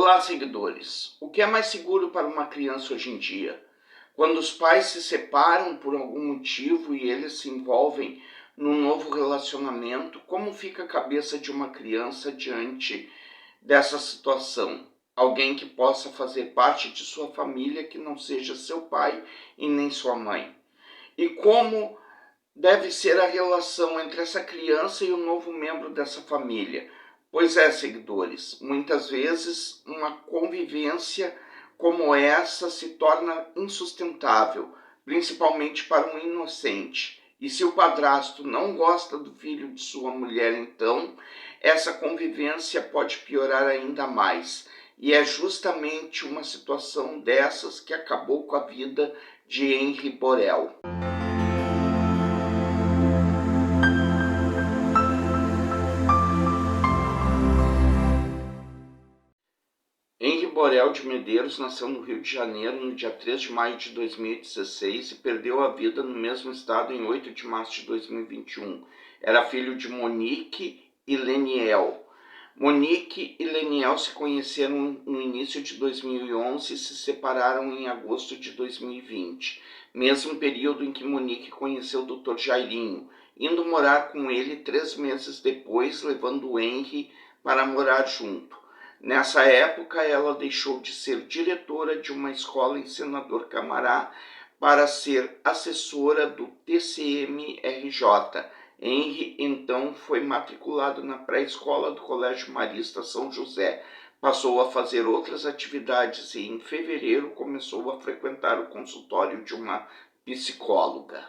Olá, seguidores! O que é mais seguro para uma criança hoje em dia? Quando os pais se separam por algum motivo e eles se envolvem num novo relacionamento, como fica a cabeça de uma criança diante dessa situação? Alguém que possa fazer parte de sua família que não seja seu pai e nem sua mãe. E como deve ser a relação entre essa criança e o novo membro dessa família? Pois é, seguidores, muitas vezes uma convivência como essa se torna insustentável, principalmente para um inocente. E se o padrasto não gosta do filho de sua mulher, então essa convivência pode piorar ainda mais. E é justamente uma situação dessas que acabou com a vida de Henri Borel. Henri Borel de Medeiros nasceu no Rio de Janeiro no dia 3 de maio de 2016 e perdeu a vida no mesmo estado em 8 de março de 2021. Era filho de Monique e Leniel. Monique e Leniel se conheceram no início de 2011 e se separaram em agosto de 2020, mesmo período em que Monique conheceu o Dr. Jairinho, indo morar com ele 3 meses depois, levando Henri para morar junto. Nessa época, ela deixou de ser diretora de uma escola em Senador Camará para ser assessora do TCM-RJ. Henri, então, foi matriculado na pré-escola do Colégio Marista São José. Passou a fazer outras atividades e, em fevereiro, começou a frequentar o consultório de uma psicóloga.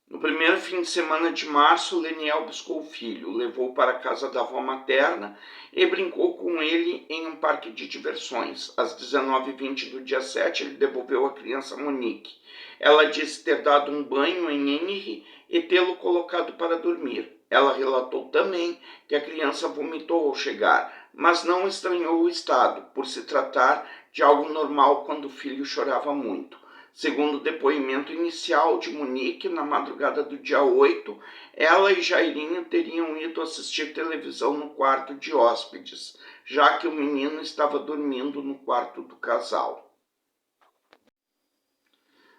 No primeiro fim de semana de março, Leniel buscou o filho, o levou para a casa da avó materna e brincou com ele em um parque de diversões. Às 19h20 do dia 7, ele devolveu a criança a Monique. Ela disse ter dado um banho em Henri e tê-lo colocado para dormir. Ela relatou também que a criança vomitou ao chegar, mas não estranhou o estado, por se tratar de algo normal quando o filho chorava muito. Segundo o depoimento inicial de Monique, na madrugada do dia 8, ela e Jairinho teriam ido assistir televisão no quarto de hóspedes, já que o menino estava dormindo no quarto do casal.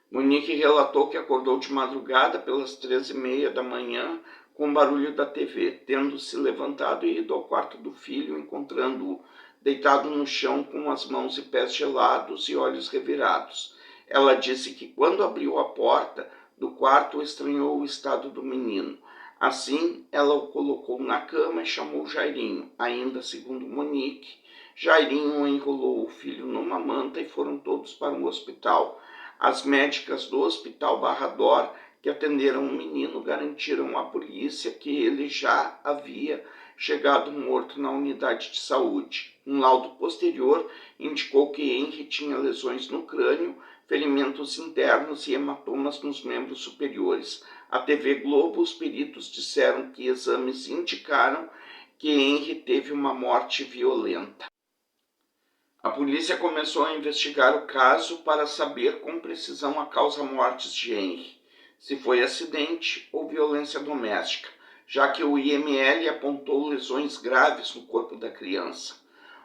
Monique relatou que acordou de madrugada pelas 13h30 da manhã com o barulho da TV, tendo se levantado e ido ao quarto do filho, encontrando-o deitado no chão com as mãos e pés gelados e olhos revirados. Ela disse que quando abriu a porta do quarto estranhou o estado do menino. Assim, ela o colocou na cama e chamou Jairinho. Ainda segundo Monique, Jairinho enrolou o filho numa manta e foram todos para um hospital. As médicas do Hospital Barra D'Or que atenderam o menino garantiram à polícia que ele já havia chegado morto na unidade de saúde. Um laudo posterior indicou que Henri tinha lesões no crânio, ferimentos internos e hematomas nos membros superiores. A TV Globo, os peritos disseram que exames indicaram que Henri teve uma morte violenta. A polícia começou a investigar o caso para saber com precisão a causa-mortes de Henri, se foi acidente ou violência doméstica, já que o IML apontou lesões graves no corpo da criança.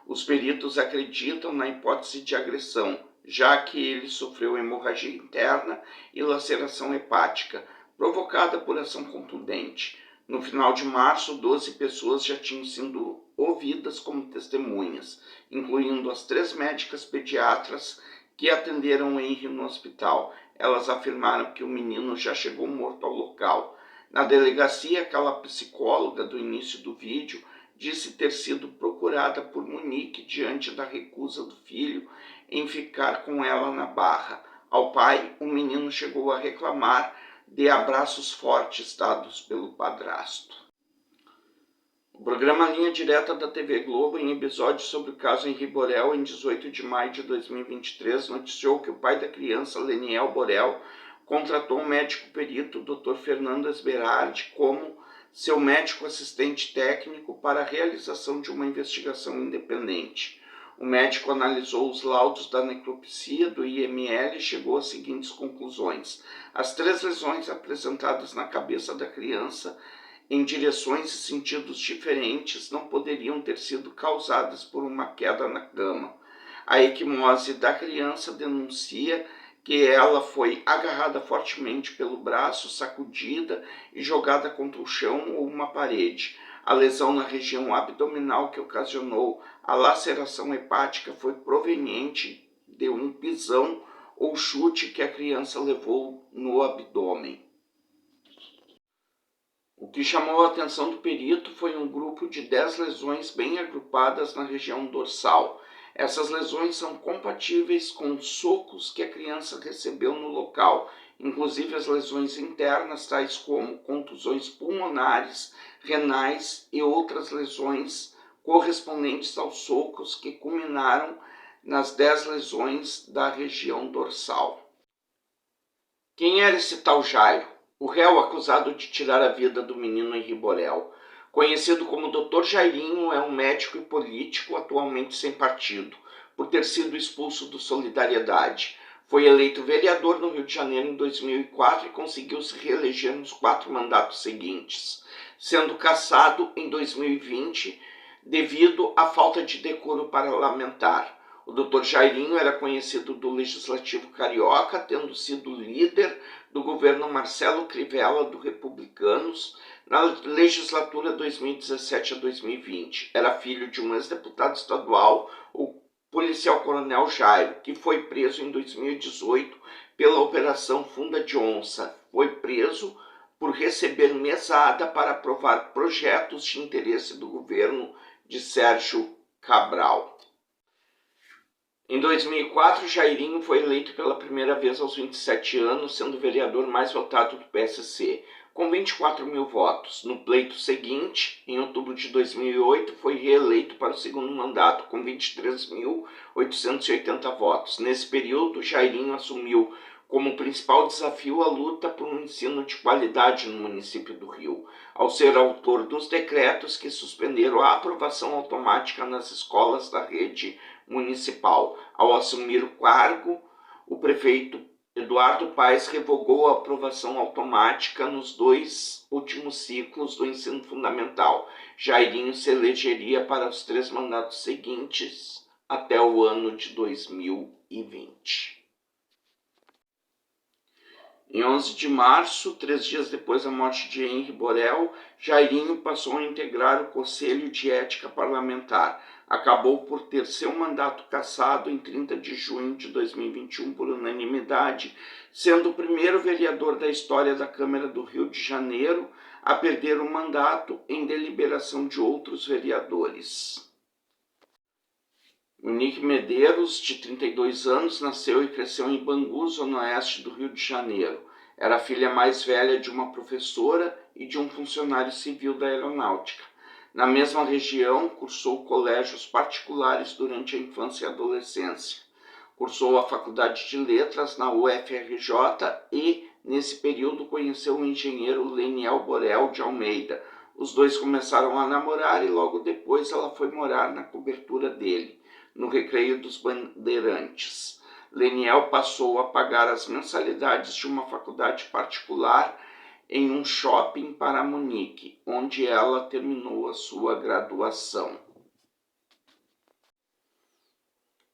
Os peritos acreditam na hipótese de agressão, já que ele sofreu hemorragia interna e laceração hepática, provocada por ação contundente. No final de março, 12 pessoas já tinham sido ouvidas como testemunhas, incluindo as 3 médicas pediatras que atenderam Henri no hospital. Elas afirmaram que o menino já chegou morto ao local. Na delegacia, aquela psicóloga do início do vídeo disse ter sido procurada por Monique diante da recusa do filho em ficar com ela na Barra. Ao pai, o menino chegou a reclamar de abraços fortes dados pelo padrasto. O programa Linha Direta da TV Globo, em episódio sobre o caso Henri Borel, em 18 de maio de 2023, noticiou que o pai da criança, Leniel Borel, contratou um médico perito, Dr. Fernando Esberardi, como seu médico assistente técnico para a realização de uma investigação independente. O médico analisou os laudos da necropsia do IML e chegou às seguintes conclusões. As 3 lesões apresentadas na cabeça da criança em direções e sentidos diferentes não poderiam ter sido causadas por uma queda na cama. A equimose da criança denuncia que ela foi agarrada fortemente pelo braço, sacudida e jogada contra o chão ou uma parede. A lesão na região abdominal que ocasionou a laceração hepática foi proveniente de um pisão ou chute que a criança levou no abdômen. O que chamou a atenção do perito foi um grupo de 10 lesões bem agrupadas na região dorsal. Essas lesões são compatíveis com socos que a criança recebeu no local, inclusive as lesões internas, tais como contusões pulmonares, renais e outras lesões correspondentes aos socos que culminaram nas 10 lesões da região dorsal. Quem era esse tal Jairo? O réu acusado de tirar a vida do menino Henri Borel, conhecido como Dr. Jairinho, é um médico e político atualmente sem partido, por ter sido expulso do Solidariedade. Foi eleito vereador no Rio de Janeiro em 2004 e conseguiu se reeleger nos 4 mandatos seguintes, sendo cassado em 2020 devido à falta de decoro parlamentar. O Dr. Jairinho era conhecido do Legislativo Carioca, tendo sido líder do governo Marcelo Crivella, do Republicanos, na legislatura 2017 a 2020. Era filho de um ex-deputado estadual, o policial-coronel Jairo, que foi preso em 2018 pela Operação Funda de Onça. Foi preso por receber mesada para aprovar projetos de interesse do governo de Sérgio Cabral. Em 2004, Jairinho foi eleito pela primeira vez aos 27 anos, sendo o vereador mais votado do PSC, com 24 mil votos. No pleito seguinte, em outubro de 2008, foi reeleito para o segundo mandato, com 23.880 votos. Nesse período, Jairinho assumiu como principal desafio a luta por um ensino de qualidade no município do Rio, ao ser autor dos decretos que suspenderam a aprovação automática nas escolas da rede municipal. Ao assumir o cargo, o prefeito Eduardo Paes revogou a aprovação automática nos 2 últimos ciclos do ensino fundamental. Jairinho se elegeria para os 3 mandatos seguintes até o ano de 2020. Em 11 de março, 3 dias depois da morte de Henri Borel, Jairinho passou a integrar o Conselho de Ética Parlamentar. Acabou por ter seu mandato cassado em 30 de junho de 2021 por unanimidade, sendo o primeiro vereador da história da Câmara do Rio de Janeiro a perder o mandato em deliberação de outros vereadores. Monique Medeiros, de 32 anos, nasceu e cresceu em Bangu, zona oeste do Rio de Janeiro. Era a filha mais velha de uma professora e de um funcionário civil da aeronáutica. Na mesma região, cursou colégios particulares durante a infância e adolescência. Cursou a Faculdade de Letras na UFRJ e, nesse período, conheceu o engenheiro Leniel Borel de Almeida. Os dois começaram a namorar e logo depois ela foi morar na cobertura dele, no Recreio dos Bandeirantes. Leniel passou a pagar as mensalidades de uma faculdade particular em um shopping para Monique, onde ela terminou a sua graduação.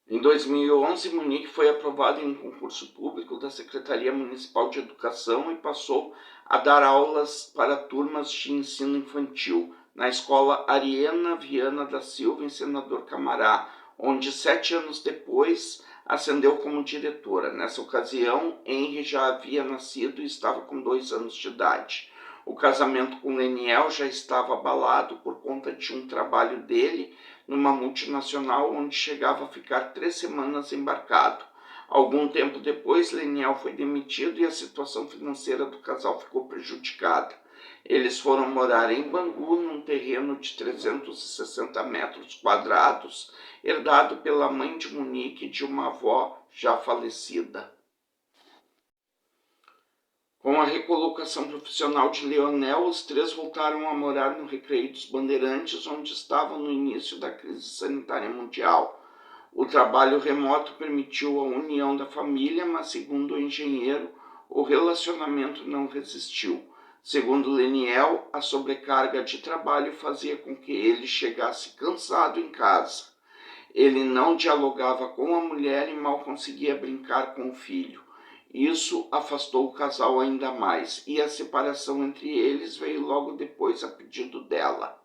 Em 2011, Monique foi aprovada em um concurso público da Secretaria Municipal de Educação e passou a dar aulas para turmas de ensino infantil na Escola Ariana Viana da Silva, em Senador Camará, onde 7 anos depois ascendeu como diretora. Nessa ocasião, Henri já havia nascido e estava com 2 anos de idade. O casamento com Leniel já estava abalado por conta de um trabalho dele numa multinacional onde chegava a ficar 3 semanas embarcado. Algum tempo depois, Leniel foi demitido e a situação financeira do casal ficou prejudicada. Eles foram morar em Bangu, num terreno de 360 metros quadrados, herdado pela mãe de Monique de uma avó já falecida. Com a recolocação profissional de Leonel, os 3 voltaram a morar no Recreio dos Bandeirantes, onde estavam no início da crise sanitária mundial. O trabalho remoto permitiu a união da família, mas, segundo o engenheiro, o relacionamento não resistiu. Segundo Leniel, a sobrecarga de trabalho fazia com que ele chegasse cansado em casa. Ele não dialogava com a mulher e mal conseguia brincar com o filho. Isso afastou o casal ainda mais, e a separação entre eles veio logo depois a pedido dela.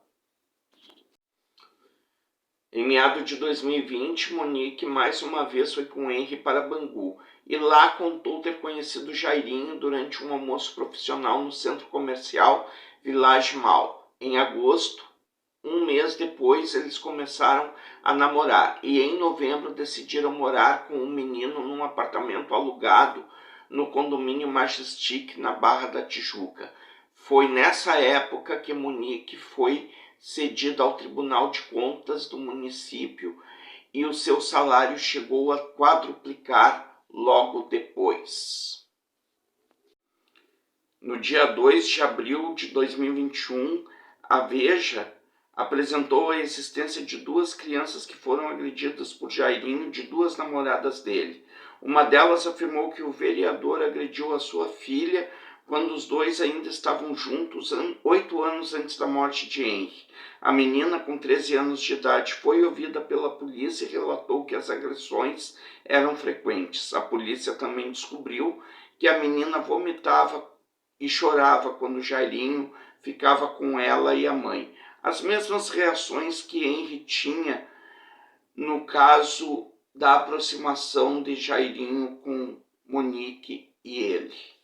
Em meados de 2020, Monique mais uma vez foi com Henry para Bangu e lá contou ter conhecido Jairinho durante um almoço profissional no centro comercial Village Mall. Em agosto, um mês depois, eles começaram a namorar e em novembro decidiram morar com um menino num apartamento alugado no condomínio Majestic, na Barra da Tijuca. Foi nessa época que Monique foi cedida ao Tribunal de Contas do município e o seu salário chegou a quadruplicar logo depois. No dia 2 de abril de 2021, a Veja apresentou a existência de duas crianças que foram agredidas por Jairinho de duas namoradas dele. Uma delas afirmou que o vereador agrediu a sua filha quando os dois ainda estavam juntos 8 anos antes da morte de Henry. A menina, com 13 anos de idade, foi ouvida pela polícia e relatou que as agressões eram frequentes. A polícia também descobriu que a menina vomitava e chorava quando Jairinho ficava com ela e a mãe. As mesmas reações que Henry tinha no caso da aproximação de Jairinho com Monique e ele.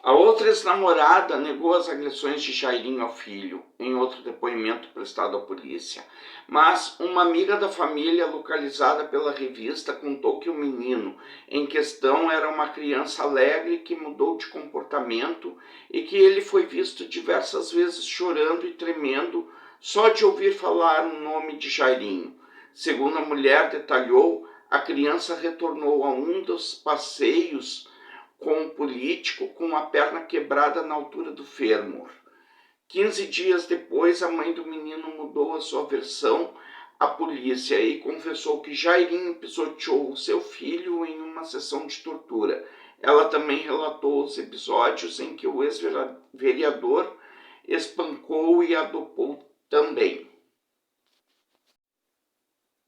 A outra ex-namorada negou as agressões de Jairinho ao filho, em outro depoimento prestado à polícia. Mas uma amiga da família, localizada pela revista, contou que o menino em questão era uma criança alegre que mudou de comportamento e que ele foi visto diversas vezes chorando e tremendo só de ouvir falar o nome de Jairinho. Segundo a mulher detalhou, a criança retornou a um dos passeios com um político com a perna quebrada na altura do fêmur. 15 dias depois, a mãe do menino mudou a sua versão à polícia e confessou que Jairinho pisoteou o seu filho em uma sessão de tortura. Ela também relatou os episódios em que o ex-vereador espancou e adopou também.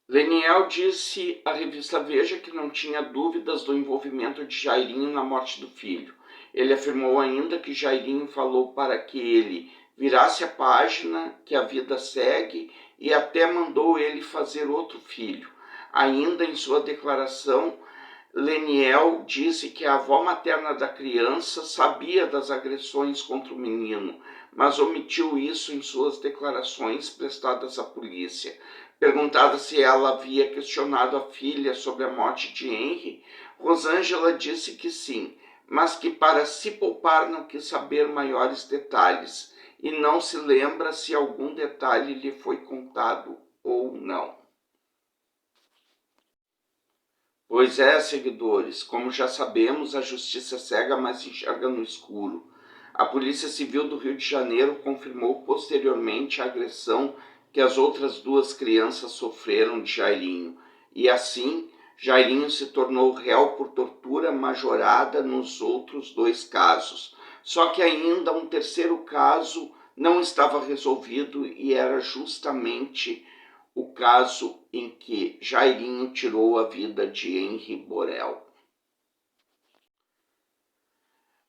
Leniel disse à revista Veja que não tinha dúvidas do envolvimento de Jairinho na morte do filho. Ele afirmou ainda que Jairinho falou para que ele virasse a página, que a vida segue, e até mandou ele fazer outro filho. Ainda em sua declaração, Leniel disse que a avó materna da criança sabia das agressões contra o menino, mas omitiu isso em suas declarações prestadas à polícia. Perguntada se ela havia questionado a filha sobre a morte de Henry, Rosângela disse que sim, mas que para se poupar não quis saber maiores detalhes e não se lembra se algum detalhe lhe foi contado ou não. Pois é, seguidores, como já sabemos, a justiça cega, mas enxerga no escuro. A Polícia Civil do Rio de Janeiro confirmou posteriormente a agressão que as outras duas crianças sofreram de Jairinho, e assim Jairinho se tornou réu por tortura majorada nos outros dois casos. Só que ainda um terceiro caso não estava resolvido e era justamente o caso em que Jairinho tirou a vida de Henry Borel.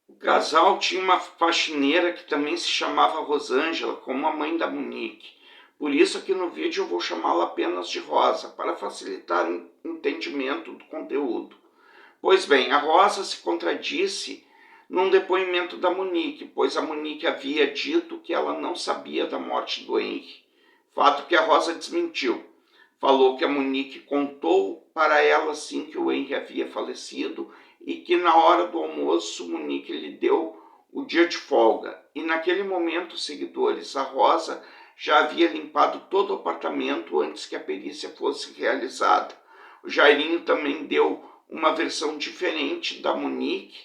O casal tinha uma faxineira que também se chamava Rosângela, como a mãe da Monique. Por isso aqui no vídeo eu vou chamá-la apenas de Rosa, para facilitar o entendimento do conteúdo. Pois bem, a Rosa se contradisse num depoimento da Monique, pois a Monique havia dito que ela não sabia da morte do Henry. Fato que a Rosa desmentiu. Falou que a Monique contou para ela sim que o Henry havia falecido e que na hora do almoço Monique lhe deu o dia de folga. E naquele momento, seguidores, a Rosa já havia limpado todo o apartamento antes que a perícia fosse realizada. O Jairinho também deu uma versão diferente da Monique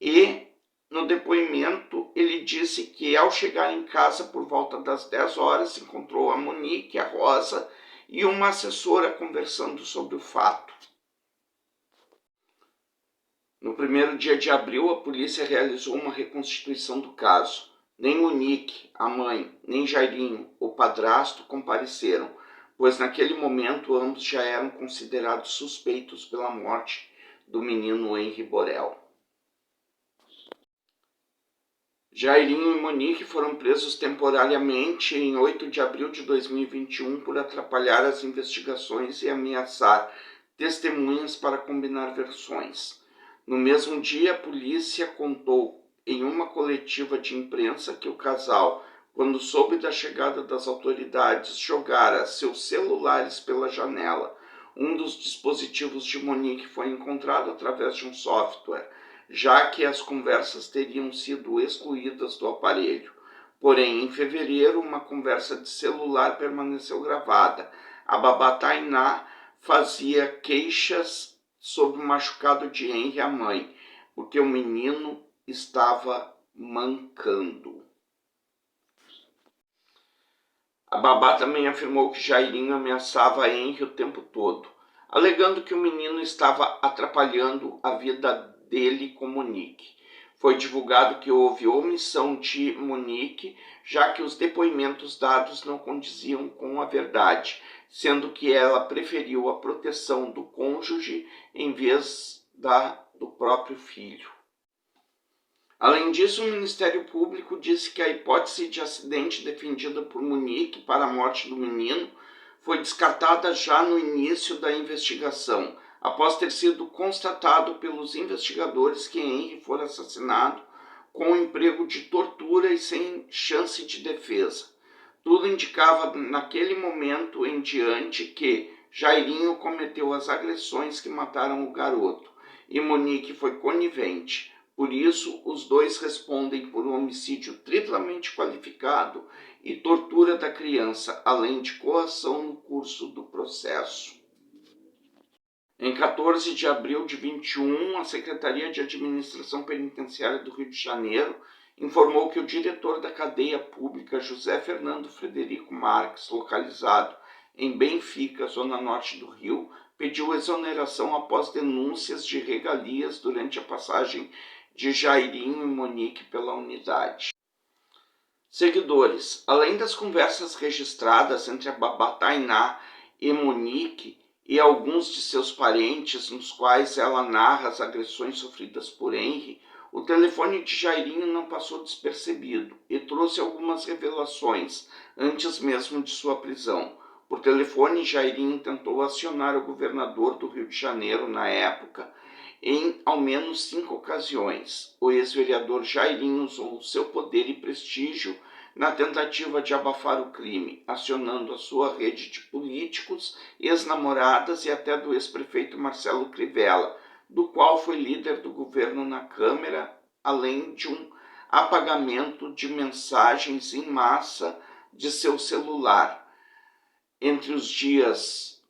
e no depoimento ele disse que ao chegar em casa por volta das 10 horas encontrou a Monique, a Rosa e uma assessora conversando sobre o fato. No primeiro dia de abril, a polícia realizou uma reconstituição do caso. Nem Monique, a mãe, nem Jairinho, o padrasto, compareceram, pois naquele momento ambos já eram considerados suspeitos pela morte do menino Henri Borel. Jairinho e Monique foram presos temporariamente em 8 de abril de 2021 por atrapalhar as investigações e ameaçar testemunhas para combinar versões. No mesmo dia, a polícia contou em uma coletiva de imprensa que o casal, quando soube da chegada das autoridades, jogara seus celulares pela janela. Um dos dispositivos de Monique foi encontrado através de um software, já que as conversas teriam sido excluídas do aparelho. Porém, em fevereiro, uma conversa de celular permaneceu gravada. A babá Tainá fazia queixas sobre o machucado de Henri, a mãe, porque o menino estava mancando. A babá também afirmou que Jairinho ameaçava Henri o tempo todo, alegando que o menino estava atrapalhando a vida dele com Monique. Foi divulgado que houve omissão de Monique, já que os depoimentos dados não condiziam com a verdade, sendo que ela preferiu a proteção do cônjuge em vez do próprio filho. Além disso, o Ministério Público disse que a hipótese de acidente defendida por Monique para a morte do menino foi descartada já no início da investigação, após ter sido constatado pelos investigadores que Henri fora assassinado com emprego de tortura e sem chance de defesa. Tudo indicava naquele momento em diante que Jairinho cometeu as agressões que mataram o garoto e Monique foi conivente. Por isso, os dois respondem por um homicídio triplamente qualificado e tortura da criança, além de coação no curso do processo. Em 14 de abril de 21, a Secretaria de Administração Penitenciária do Rio de Janeiro informou que o diretor da cadeia pública, José Fernando Frederico Marques, localizado em Benfica, zona norte do Rio, pediu exoneração após denúncias de regalias durante a passagem de Jairinho e Monique pela unidade. Seguidores, além das conversas registradas entre a babá Tainá e Monique e alguns de seus parentes, nos quais ela narra as agressões sofridas por Henri, o telefone de Jairinho não passou despercebido e trouxe algumas revelações antes mesmo de sua prisão. Por telefone, Jairinho tentou acionar o governador do Rio de Janeiro na época, em ao menos 5 ocasiões. O ex-vereador Jairinho usou seu poder e prestígio na tentativa de abafar o crime, acionando a sua rede de políticos, ex-namoradas e até do ex-prefeito Marcelo Crivella, do qual foi líder do governo na Câmara, além de um apagamento de mensagens em massa de seu celular entre os dias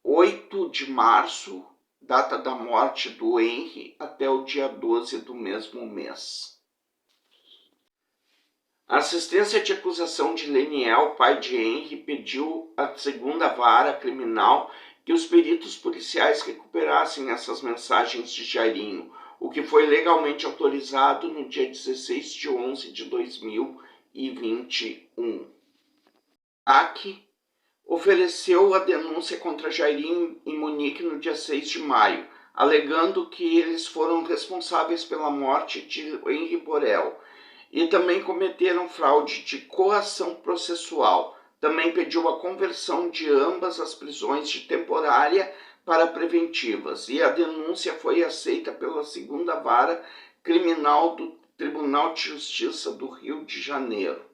8 de março, data da morte do Henri, até o dia 12 do mesmo mês. A assistência de acusação de Leniel, pai de Henri, pediu à segunda vara criminal que os peritos policiais recuperassem essas mensagens de Jairinho, o que foi legalmente autorizado no dia 16 de 11 de 2021. ACI ofereceu a denúncia contra Jairinho e Monique no dia 6 de maio, alegando que eles foram responsáveis pela morte de Henri Borel e também cometeram fraude de coação processual. Também pediu a conversão de ambas as prisões de temporária para preventivas, e a denúncia foi aceita pela segunda vara criminal do Tribunal de Justiça do Rio de Janeiro.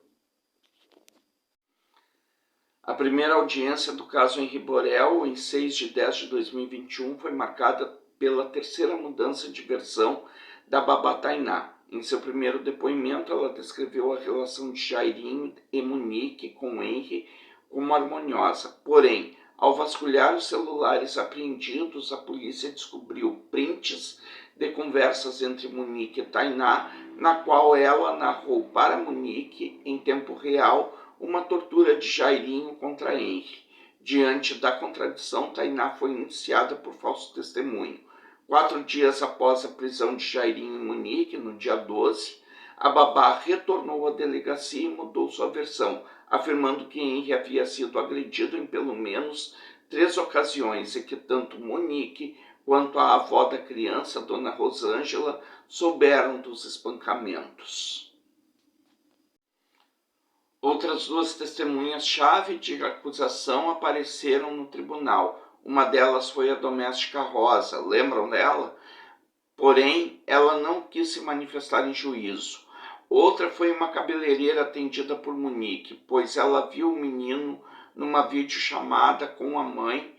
A primeira audiência do caso Henri Borel, em 6 de 10 de 2021, foi marcada pela terceira mudança de versão da babá Tainá. Em seu primeiro depoimento, ela descreveu a relação de Jairinho e Monique com Henri como harmoniosa. Porém, ao vasculhar os celulares apreendidos, a polícia descobriu prints de conversas entre Monique e Tainá, na qual ela narrou para Monique, em tempo real, uma tortura de Jairinho contra Henri. Diante da contradição, Tainá foi indiciada por falso testemunho. 4 dias após a prisão de Jairinho em Munique, no dia 12, a babá retornou à delegacia e mudou sua versão, afirmando que Henri havia sido agredido em pelo menos 3 ocasiões e que tanto Monique quanto a avó da criança, Dona Rosângela, souberam dos espancamentos. Outras 2 testemunhas-chave de acusação apareceram no tribunal. Uma delas foi a doméstica Rosa, lembram dela? Porém, ela não quis se manifestar em juízo. Outra foi uma cabeleireira atendida por Monique, pois ela viu o menino numa videochamada com a mãe,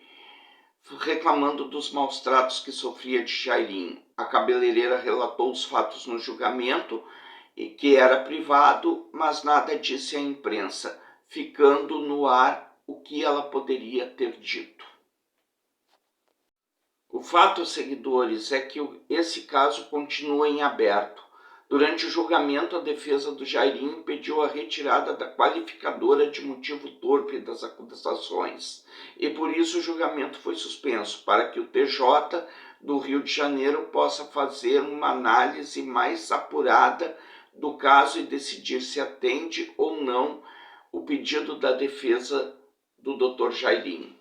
reclamando dos maus tratos que sofria de Jairinho. A cabeleireira relatou os fatos no julgamento, e que era privado, mas nada disse à imprensa, ficando no ar o que ela poderia ter dito. O fato, seguidores, é que esse caso continua em aberto. Durante o julgamento, a defesa do Jairinho pediu a retirada da qualificadora de motivo torpe das acusações, e por isso o julgamento foi suspenso, para que o TJ do Rio de Janeiro possa fazer uma análise mais apurada do caso e decidir se atende ou não o pedido da defesa do Dr. Jairinho.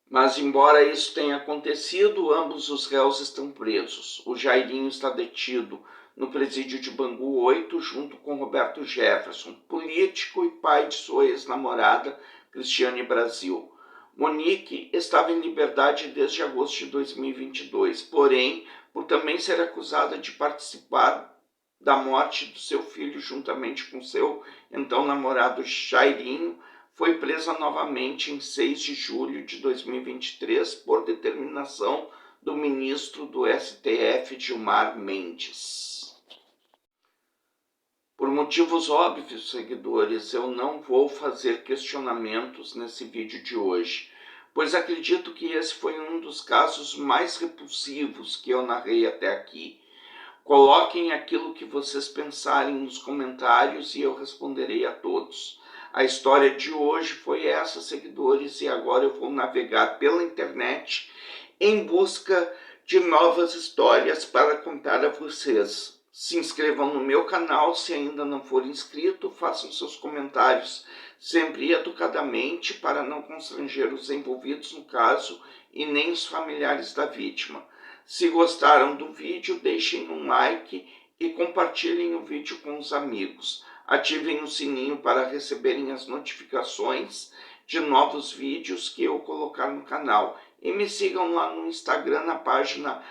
Mas, embora isso tenha acontecido, ambos os réus estão presos. O Jairinho está detido no presídio de Bangu 8, junto com Roberto Jefferson, político e pai de sua ex-namorada, Cristiane Brasil. Monique estava em liberdade desde agosto de 2022, porém, por também ser acusada de participar da morte do seu filho juntamente com seu então namorado Jairinho, foi presa novamente em 6 de julho de 2023 por determinação do ministro do STF, Gilmar Mendes. Por motivos óbvios, seguidores, eu não vou fazer questionamentos nesse vídeo de hoje, pois acredito que esse foi um dos casos mais repulsivos que eu narrei até aqui. Coloquem aquilo que vocês pensarem nos comentários e eu responderei a todos. A história de hoje foi essa, seguidores, e agora eu vou navegar pela internet em busca de novas histórias para contar a vocês. Se inscrevam no meu canal se ainda não for inscrito, façam seus comentários sempre educadamente para não constranger os envolvidos no caso e nem os familiares da vítima. Se gostaram do vídeo, deixem um like e compartilhem o vídeo com os amigos. Ativem o sininho para receberem as notificações de novos vídeos que eu colocar no canal. E me sigam lá no Instagram, na página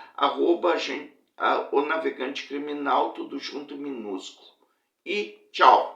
@o Navegante Criminal, tudo junto e minúsculo. E tchau!